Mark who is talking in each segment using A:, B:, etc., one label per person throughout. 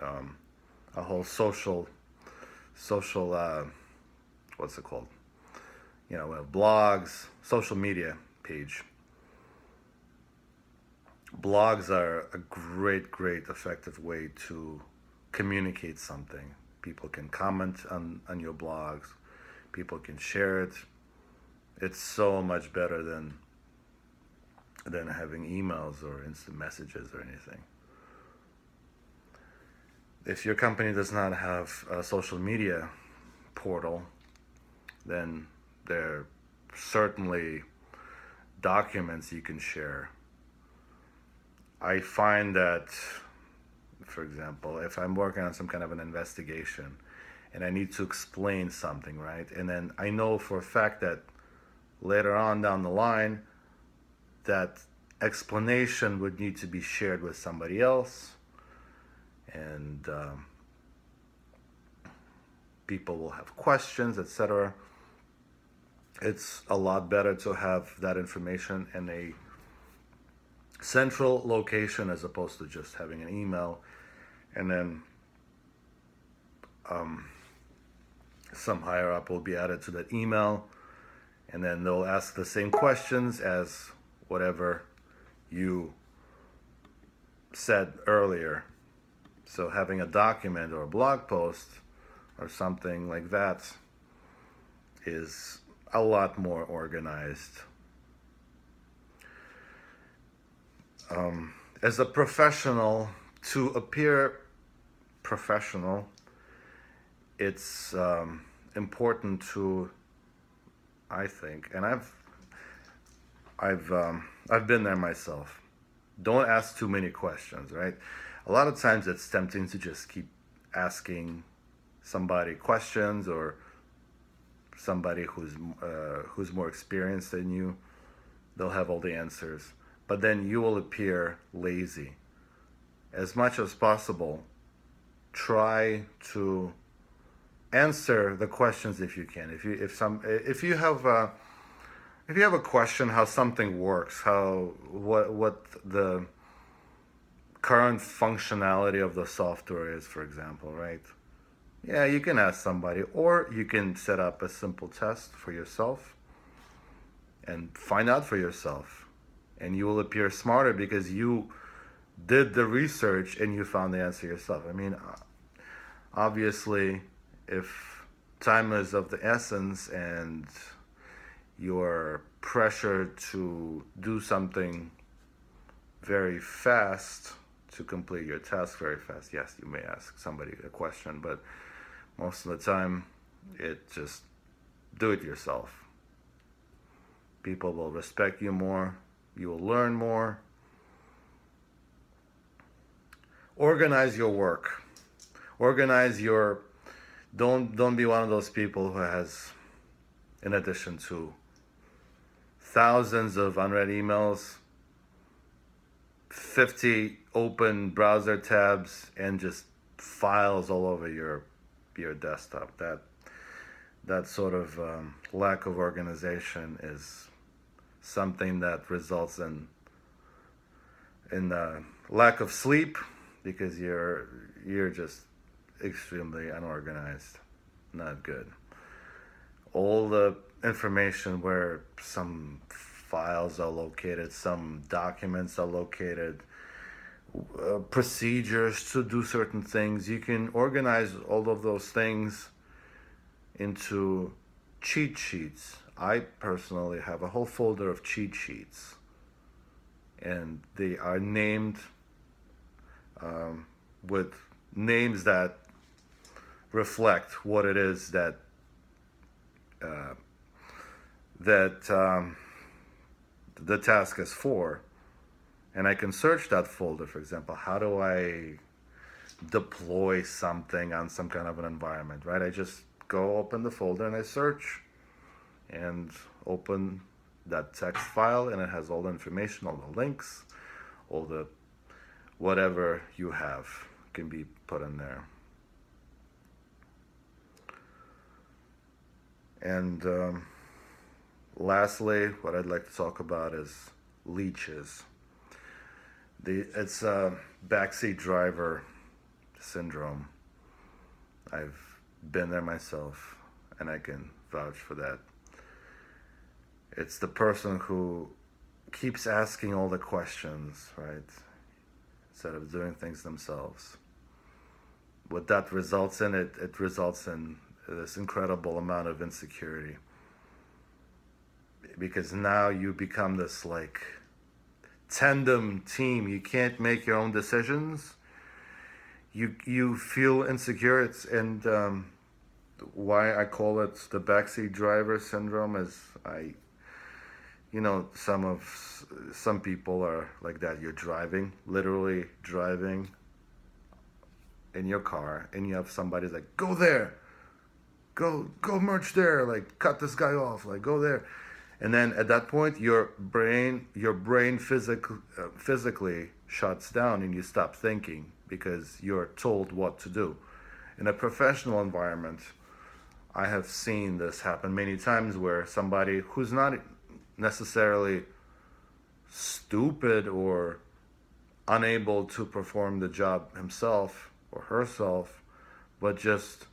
A: um, a whole social what's it called? We have blogs, social media page. Blogs are a great, effective way to communicate something. People can comment on your blogs. People can share it. It's so much better than having emails or instant messages or anything. If your company does not have a social media portal, then there are certainly documents you can share. I find that, for example, if I'm working on some kind of an investigation and I need to explain something, right? And then I know for a fact that later on down the line, that explanation would need to be shared with somebody else, and people will have questions, etc. It's a lot better to have that information in a central location as opposed to just having an email and then some higher up will be added to that email, and then they'll ask the same questions as whatever you said earlier. So having a document or a blog post or something like that is a lot more organized. As a professional, to appear professional, it's important to, I think, and I've been there myself. Don't ask too many questions, right? A lot of times it's tempting to just keep asking somebody questions, or somebody who's more experienced than you. They'll have all the answers, but then you will appear lazy. As much as possible, try to answer the questions if you can. If you have a question how something works, what the current functionality of the software is, for example, right? Yeah, you can ask somebody, or you can set up a simple test for yourself and find out for yourself. And you will appear smarter because you did the research and you found the answer yourself. I mean, obviously, if time is of the essence and you're pressured to do something very fast, to complete your task very fast, yes, you may ask somebody a question, but most of the time, it just do it yourself. People will respect you more. You will learn more. Organize your work. Organize your. Don't be one of those people who has, in addition to thousands of unread emails, 50 open browser tabs, and just files all over your desktop. That sort of lack of organization is something that results in lack of sleep, because you're just extremely unorganized. Not good. All the information where some files are located, some documents are located, procedures to do certain things. You can organize all of those things into cheat sheets. I personally have a whole folder of cheat sheets, and they are named with names that reflect what it is uh, that the task is for. And I can search that folder. For example, how do I deploy something on some kind of an environment, right? I just go open the folder and I search, and open that text file, and it has all the information, all the links, all the whatever you have can be put in there. And lastly, what I'd like to talk about is leeches. It's a backseat driver syndrome. I've been there myself, and I can vouch for that. It's the person who keeps asking all the questions, right? Instead of doing things themselves. What that results in, it results in this incredible amount of insecurity. Because now you become this like tandem team. You can't make your own decisions. You feel insecure. And why I call it the backseat driver syndrome is some people are like that. You're driving, literally driving in your car, and you have somebody's like, go there, go merge there, like cut this guy off, like go there. And then at that point your brain physically shuts down, and you stop thinking because you're told what to do. In a professional environment, I have seen this happen many times, where somebody who's not necessarily stupid or unable to perform the job himself or herself, but just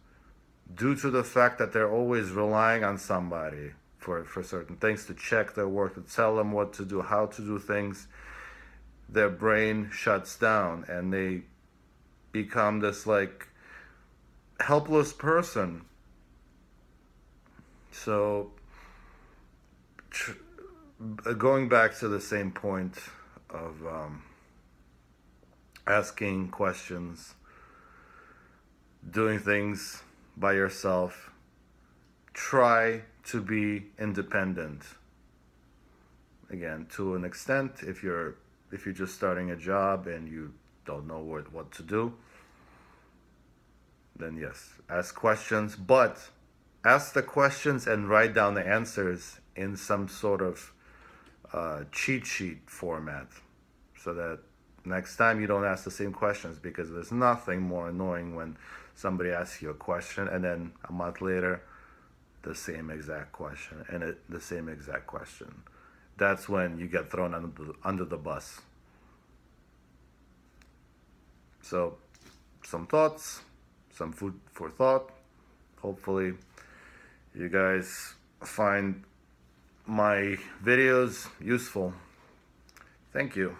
A: due to the fact that they're always relying on somebody for certain things, to check their work, to tell them what to do, how to do things, their brain shuts down and they become this like helpless person. So going back to the same point of asking questions, doing things by yourself, try to be independent. Again, to an extent, if you're just starting a job and you don't know what to do, then yes, ask questions, but ask the questions and write down the answers in some sort of cheat sheet format, so that next time you don't ask the same questions, because there's nothing more annoying when somebody asks you a question and then a month later the same exact question and the same exact question. That's when you get thrown under the bus. So some thoughts, some food for thought. Hopefully you guys find my videos useful. Thank you.